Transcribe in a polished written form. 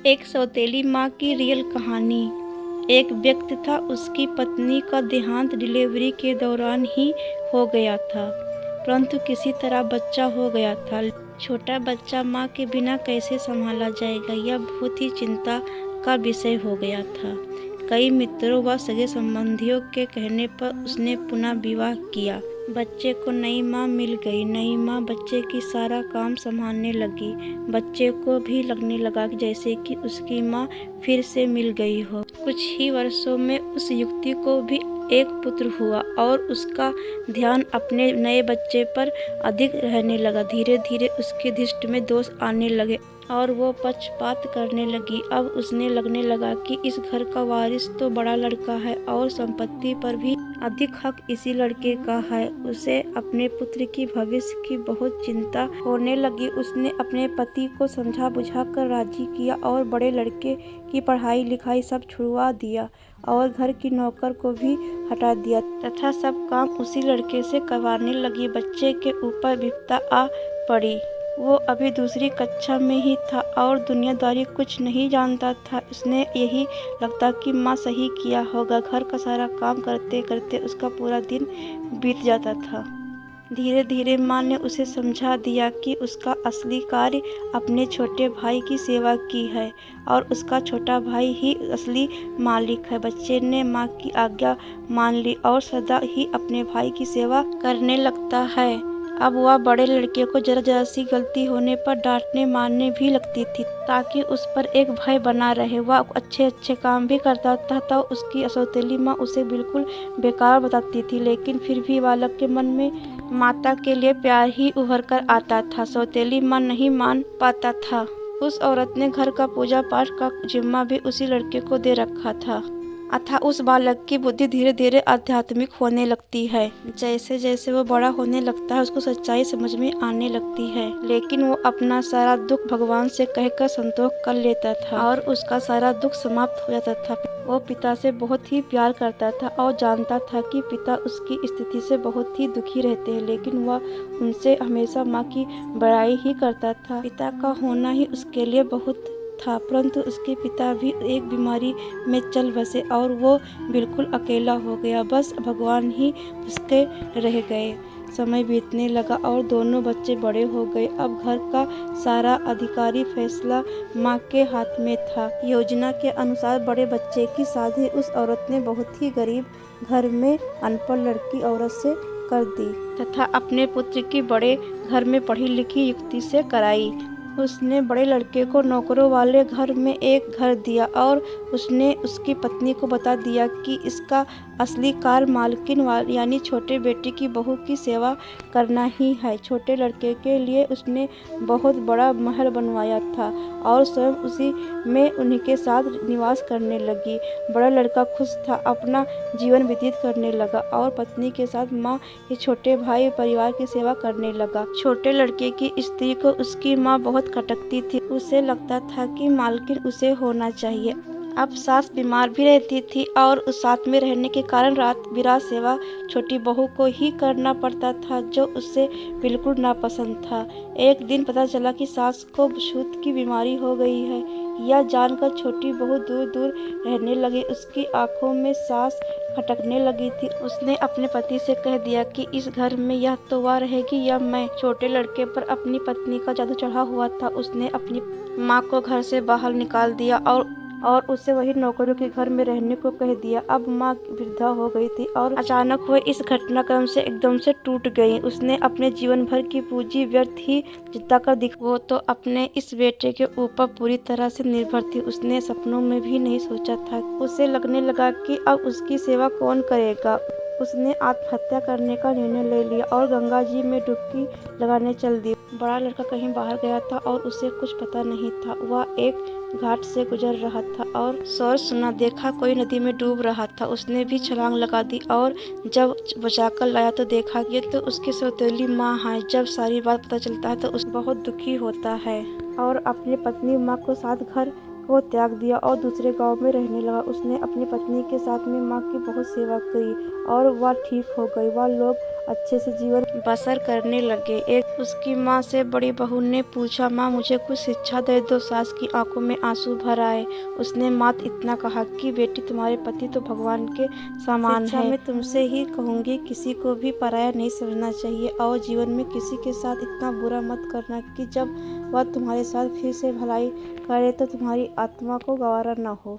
एक सौतेली माँ की रियल कहानी। एक व्यक्ति था, उसकी पत्नी का देहांत डिलीवरी के दौरान ही हो गया था, परंतु किसी तरह बच्चा हो गया था। छोटा बच्चा माँ के बिना कैसे संभाला जाएगा, यह बहुत ही चिंता का विषय हो गया था। कई मित्रों व सगे संबंधियों के कहने पर उसने पुनः विवाह किया। बच्चे को नई माँ मिल गई। नई माँ बच्चे की सारा काम संभालने लगी। बच्चे को भी लगने लगा जैसे कि उसकी माँ फिर से मिल गई हो। कुछ ही वर्षों में उस युवती को भी एक पुत्र हुआ और उसका ध्यान अपने नए बच्चे पर अधिक रहने लगा। धीरे धीरे उसकी दृष्टि में दोष आने लगे और वो पक्षपात करने लगी। अब उसने लगने लगा कि इस घर का वारिस तो बड़ा लड़का है और संपत्ति पर भी अधिक हक इसी लड़के का है। उसे अपने पुत्र की भविष्य की बहुत चिंता होने लगी। उसने अपने पति को समझा बुझा कर राजी किया और बड़े लड़के की पढ़ाई लिखाई सब छुड़वा दिया और घर की नौकर को भी हटा दिया तथा सब काम उसी लड़के से करवाने लगी। बच्चे के ऊपर विपदा आ पड़ी। वो अभी दूसरी कक्षा में ही था और दुनियादारी कुछ नहीं जानता था। उसने यही लगता कि माँ सही किया होगा। घर का सारा काम करते करते उसका पूरा दिन बीत जाता था। धीरे धीरे माँ ने उसे समझा दिया कि उसका असली कार्य अपने छोटे भाई की सेवा की है और उसका छोटा भाई ही असली मालिक है। बच्चे ने माँ की आज्ञा मान ली और सदा ही अपने भाई की सेवा करने लगता है। अब वह बड़े लड़के को जरा जरा सी गलती होने पर डांटने मारने भी लगती थी ताकि उस पर एक भय बना रहे। वह अच्छे अच्छे काम भी करता था तो उसकी सौतेली माँ उसे बिल्कुल बेकार बताती थी, लेकिन फिर भी बालक के मन में माता के लिए प्यार ही उभर कर आता था। सौतेली माँ नहीं मान पाता था। उस औरत ने घर का पूजा पाठ का जिम्मा भी उसी लड़के को दे रखा था। अतः उस बालक की बुद्धि धीरे धीरे आध्यात्मिक होने लगती है। जैसे जैसे वो बड़ा होने लगता है उसको सच्चाई समझ में आने लगती है, लेकिन वो अपना सारा दुख भगवान से कहकर संतोष कर लेता था और उसका सारा दुख समाप्त हो जाता था। वो पिता से बहुत ही प्यार करता था और जानता था कि पिता उसकी स्थिति से बहुत ही दुखी रहते हैं, लेकिन वह उनसे हमेशा माँ की बड़ाई ही करता था। पिता का होना ही उसके लिए बहुत था, परंतु उसके पिता भी एक बीमारी में चल बसे और वो बिल्कुल अकेला हो गया। बस भगवान ही उसके रह गए। समय बीतने लगा और दोनों बच्चे बड़े हो गए। अब घर का सारा अधिकारी फैसला माँ के हाथ में था। योजना के अनुसार बड़े बच्चे की शादी उस औरत ने बहुत ही गरीब घर में अनपढ़ लड़की औरत से कर दी तथा अपने पुत्र की बड़े घर में पढ़ी लिखी युवती से कराई। उसने बड़े लड़के को नौकरों वाले घर में एक घर दिया और उसने उसकी पत्नी को बता दिया कि इसका असली कार्य मालकिन यानी छोटे बेटे की बहू की सेवा करना ही है। छोटे लड़के के लिए उसने बहुत बड़ा महल बनवाया था और स्वयं उसी में उन्हीं के साथ निवास करने लगी। बड़ा लड़का खुश था, अपना जीवन व्यतीत करने लगा और पत्नी के साथ माँ के छोटे भाई परिवार की सेवा करने लगा। छोटे लड़के की स्त्री को उसकी माँ बहुत खटकती थी। उसे लगता था कि मालकिन उसे होना चाहिए। अब सास बीमार भी रहती थी और उस साथ में रहने के कारण रात बिरात सेवा छोटी बहू को ही करना पड़ता था, जो उससे बिल्कुल नापसंद था। एक दिन पता चला कि सास को छूत की बीमारी हो गई है। यह जानकर छोटी बहू दूर दूर रहने लगी। उसकी आंखों में सांस खटकने लगी थी। उसने अपने पति से कह दिया कि इस घर में या तो वह रहेगी या मैं। छोटे लड़के पर अपनी पत्नी का जादू चढ़ा हुआ था। उसने अपनी माँ को घर से बाहर निकाल दिया और उसे वही नौकरों के घर में रहने को कह दिया। अब माँ वृद्धा हो गई थी और अचानक हुए इस घटनाक्रम से एकदम से टूट गई। उसने अपने जीवन भर की पूंजी व्यर्थ ही जिता कर दिख। वो तो अपने इस बेटे के ऊपर पूरी तरह से निर्भर थी। उसने सपनों में भी नहीं सोचा था। उसे लगने लगा कि अब उसकी सेवा कौन करेगा। उसने आत्महत्या करने का निर्णय ले लिया और गंगा जी में डुबकी लगाने चल दी। बड़ा लड़का कहीं बाहर गया था और उसे कुछ पता नहीं था। वह एक घाट से गुजर रहा था और शोर सुना। देखा कोई नदी में डूब रहा था। उसने भी छलांग लगा दी और जब बचाकर लाया तो देखा ये तो उसकी सौतेली माँ है। जब सारी बात पता चलता है तो उस बहुत दुखी होता है और अपनी पत्नी माँ को साथ घर को त्याग दिया और दूसरे गांव में रहने लगा। उसने अपनी पत्नी के साथ में माँ की बहुत सेवा करी और वह ठीक हो गई। वह लोग अच्छे से जीवन बसर करने लगे। एक उसकी माँ से बड़ी बहू ने पूछा, माँ मुझे कुछ शिक्षा दे दो। सास की आंखों में आंसू भर आए। उसने मात्र इतना कहा कि बेटी, तुम्हारे पति तो भगवान के समान है। मैं तुमसे ही कहूँगी, किसी को भी पराया नहीं समझना चाहिए और जीवन में किसी के साथ इतना बुरा मत करना कि जब वह तुम्हारे साथ फिर से भलाई करे तो तुम्हारी आत्मा को गवारा न हो।